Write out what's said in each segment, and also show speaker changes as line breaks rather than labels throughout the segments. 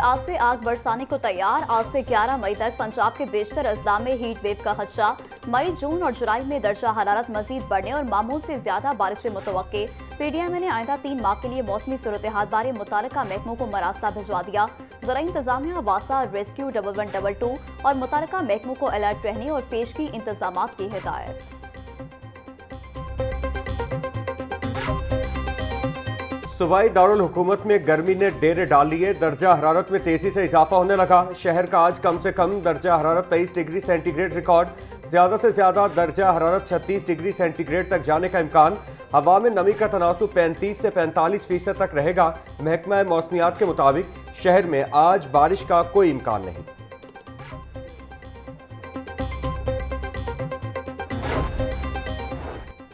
आज से आग बरसाने को तैयार। आज से 11 मई तक पंजाब के बेशतर अजला में हीट वेव का खदशा। मई, जून और जुलाई में दर्जा हरारत मजीद बढ़ने और मामूल से ज्यादा बारिशें मुतवक्के। पीडीएमए ने आइंदा 3 माह के लिए मौसमी सूरत-ए-हाल बारे मुतालिका महकमों को मरासला भिजवा दिया। ज़रा इंतजामिया, वासा, रेस्क्यू 1122 और मुतालिका महकमों को अलर्ट रहने और पेशगी इंतजामात की हिदायत।
सूबाई दारुल हुकूमत में गर्मी ने डेरे डाल लिए। दर्जा हरारत में तेजी से इजाफा होने लगा। शहर का आज कम से कम दर्जा हरारत 23 डिग्री सेंटीग्रेड रिकॉर्ड। ज्यादा से ज्यादा दर्जा हरारत 36 डिग्री सेंटीग्रेड तक जाने का इम्कान। हवा में नमी का तनासुब 35 से 45% तक रहेगा। महकमा मौसमियात के मुताबिक शहर में आज बारिश का कोई इम्कान नहीं।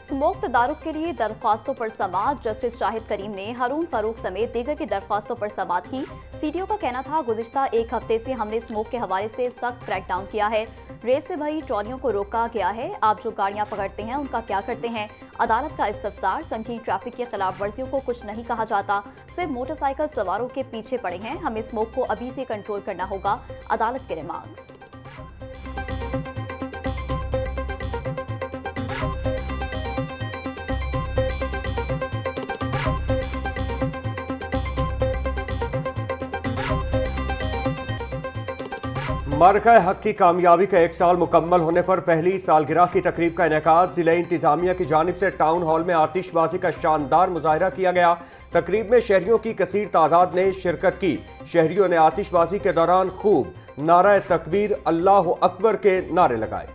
स्मोक तदारुक के लिए दरख्वास्तों पर समाअत। जस्टिस शाहिद करीम ने हारून फारूक समेत दीगर की दरख्वास्तों पर समाअत की। सीडीओ का कहना था, गुज़िश्ता एक हफ्ते से हमने स्मोक के हवाले से सख्त क्रैकडाउन किया है। रेस से भरी ट्रॉलियों को रोका गया है। आप जो गाड़ियां पकड़ते हैं उनका क्या करते हैं? अदालत का इस्तफसार। संगीन ट्रैफिक की खिलाफ वर्जियों को कुछ नहीं कहा जाता, सिर्फ मोटरसाइकिल सवारों के पीछे पड़े हैं। हमें स्मोक को अभी से कंट्रोल करना होगा। अदालत के रिमार्क्स।
मार्का हक की कामयाबी का 1 साल मुकम्मल होने पर पहली सालगिरह की तकरीब का इनेकाद। जिले इंतजामिया की जानिब से टाउन हॉल में आतिशबाजी का शानदार मुजाहिरा किया गया। तकरीब में शहरियों की कसीर तादाद ने शिरकत की। शहरियों ने आतिशबाजी के दौरान खूब नारा तकबीर, अल्लाह अकबर के नारे लगाए।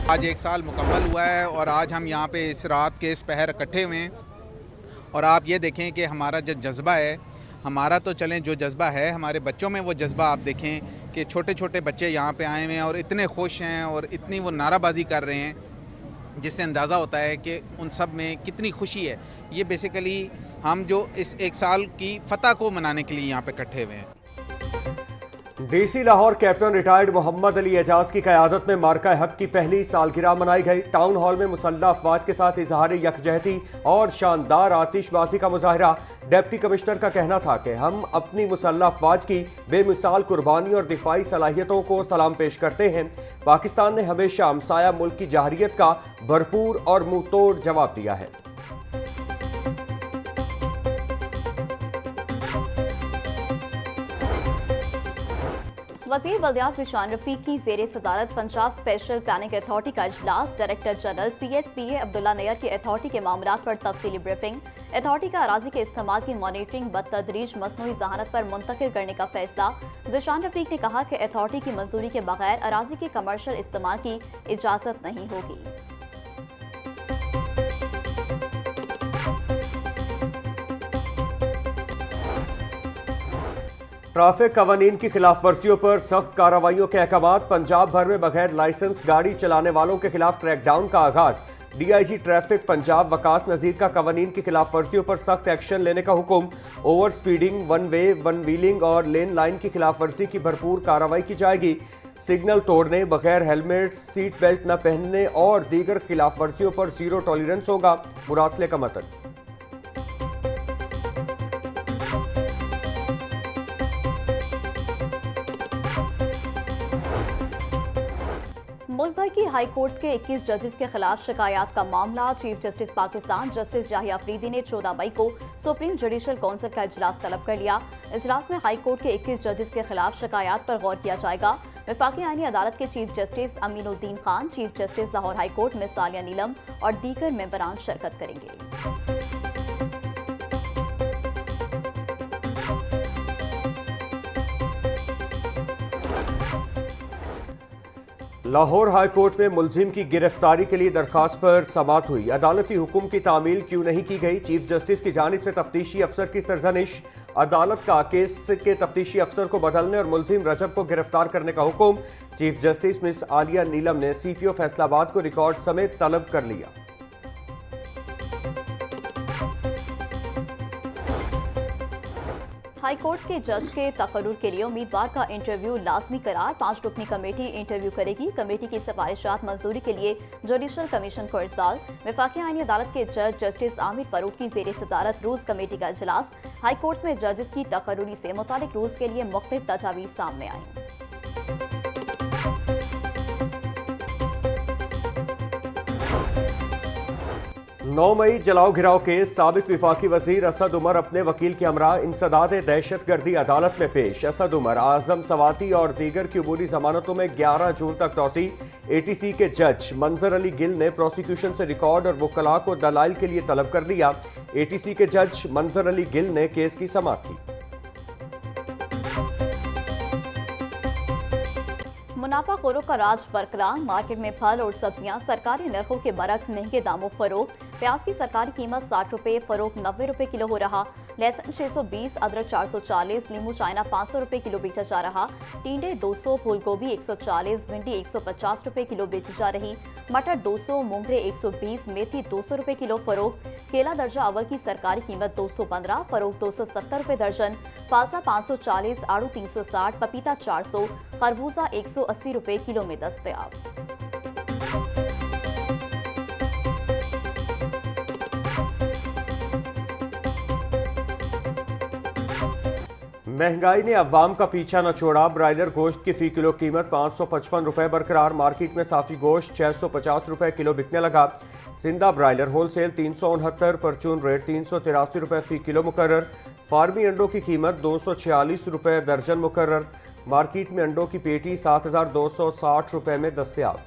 आज 1 साल मुकम्मल हुआ है और आज हम यहाँ पे इस रात के इस पहर इकट्ठे हुए हैं। और आप ये देखें कि हमारा जो जज्बा है, हमारा तो चलें जो जज्बा है, हमारे बच्चों में वो जज्बा आप देखें कि छोटे छोटे बच्चे यहाँ पे आए हुए हैं और इतने खुश हैं और इतनी वो नाराबाजी कर रहे हैं, जिससे अंदाज़ा होता है कि उन सब में कितनी खुशी है। ये बेसिकली हम जो इस 1 साल की फ़तह को मनाने के लिए यहाँ पे इकट्ठे हुए हैं।
DC Lahore captain retired Mohammad Ali Ejaz की क़यादत में मार्का हक की पहली सालगिरह मनाई गई। टाउन हॉल में मुसल्लह अफवाज के साथ इजहार यकजहती और शानदार आतिशबाजी का मुजाहिरा। डिप्टी कमिश्नर का कहना था कि हम अपनी मुसल्लह अफवाज की बेमिसाल कुर्बानी और दिफाई सलाहियतों को सलाम पेश करते हैं। पाकिस्तान ने हमेशा हमसाया मुल्क की जहरियत का भरपूर और मुंह तोड़ जवाब दिया है।
वज़ीर बल्दियात ज़ीशान रफ़ीक की ज़ेरे सदारत पंजाब स्पेशल प्लानिंग अथॉरिटी का इजलास। Director general PSPA Abdullah Nayyar की अथॉरिटी के मामलात पर तफसीली ब्रीफिंग। अथॉरिटी का अराजी के इस्तेमाल की मॉनिटरिंग बतदरीज मसनूई ज़हानत पर मुंतकिल करने का फैसला। ज़ीशान रफ़ीक ने कहा कि अथॉरिटी की मंजूरी के बगैर अराजी के कमर्शल इस्तेमाल की इजाज़त नहीं होगी।
ट्रैफिक कवानीन की खिलाफ वर्जियों पर सख्त कार्रवाइयों के अहकाम। पंजाब भर में बगैर लाइसेंस गाड़ी चलाने वालों के खिलाफ क्रैकडाउन का आगाज। DIG ट्रैफिक पंजाब वकास नजीर का कवानीन की खिलाफ वर्जियों पर सख्त एक्शन लेने का हुक्म। Over speeding, one way, one wheeling और लेन लाइन की खिलाफ वर्जी की भरपूर कार्रवाई की जाएगी। सिग्नल तोड़ने, बगैर हेलमेट, सीट बेल्ट न पहनने और दीगर खिलाफ वर्जियों पर जीरो टॉलरेंस होगा। मुरासले का मतन।
मुल्क भर की हाई कोर्ट्स के 21 जजेस के खिलाफ शिकायत का मामला। Chief justice Pakistan justice Yahya Afridi ने 14 मई को सुप्रीम जुडिशल काउंसिल का इजलास तलब कर लिया। इजलास में हाई कोर्ट के 21 जजेस के खिलाफ शिकायत पर गौर किया जाएगा। वफाकी आईनी अदालत के chief justice Aminuddin Khan, chief justice Lahore high court miss Aliya Neelam और दीगर मेंबरान शिरकत करेंगे।
लाहौर हाई कोर्ट में मुलजिम की गिरफ्तारी के लिए दरखास्त पर समाअत हुई। अदालती हुक्म की तामील क्यों नहीं की गई? चीफ जस्टिस की जानिब से तफ्तीशी अफसर की सरजनिश। अदालत का केस के तफ्तीशी अफसर को बदलने और मुलजिम रजब को गिरफ्तार करने का हुक्म। चीफ जस्टिस मिस आलिया नीलम ने CPO फैसलाबाद को रिकॉर्ड समेत तलब कर लिया।
हाई कोर्ट के जज के तकर्रुर के लिए उम्मीदवार का इंटरव्यू लाजमी करार। 5 रुकनी कमेटी इंटरव्यू करेगी। कमेटी की सिफारिशात मंजूरी के लिए जुडिशल कमीशन को इरसाल। वफाकी आईनी अदालत के जज जस्टिस आमिर फरूक की जेर सदारत रूल्स कमेटी का इजलास। हाई कोर्ट में जजेस की तकर्रुरी से मुतालिक रूल्स के लिए मुख्तलिफ तजावीज़ सामने आई।
9 मई जलाओ घिराव केस साबिक विफाकी वजीर असद उमर अपने वकील के हमरा इंसदाद दहशतगर्दी अदालत में पेश। असद उमर, आजम सवाती और दीगर की अबूरी जमानतों में 11 जून तक तौसी। ATC के जज मंजर अली गिल ने प्रोसिक्यूशन से रिकॉर्ड और वकला को दलाइल के लिए तलब कर लिया। ATC के जज मंजर अली गिल ने केस की समाअत की।
मुनाफाखोरों का राज बरकरार। मार्केट में फल और सब्जियां सरकारी नरखों के बरक्स महंगे दामों फरोख्त। प्याज की सरकारी कीमत 60 रुपए, फरोख्त 90 रुपए किलो हो रहा। लहसुन 620, अदरक 440, नींबू चाइना 500 रुपए किलो बेचा जा रहा। टिंडे 200, फूल गोभी 140, भिंडी 150 रुपए किलो बेची जा रही। मटर 200, मूंगरे 120, मेथी 200 रुपए किलो फरोख्त। केला दर्जा अव्वल की सरकारी कीमत 215, फरोख्त 270 रुपए दर्जन। फालसा 540, आड़ू 360, पपीता 400, खरबूजा 180 रुपए किलो में दस्तयाब।
महंगाई ने अवाम का पीछा न छोड़ा। ब्रायलर गोश्त की फी किलो कीमत 555 रुपए बरकरार। मार्केट में साफी गोश्त 650 रुपए किलो बिकने लगा। जिंदा ब्रायलर होलसेल 369, परचून रेट 383 रुपए फी किलो मुकर्रर। फार्मी अंडों की कीमत 246 रुपए दर्जन मुकर्रर। मार्केट में अंडों की पेटी 7260 रुपए में दस्तयाब।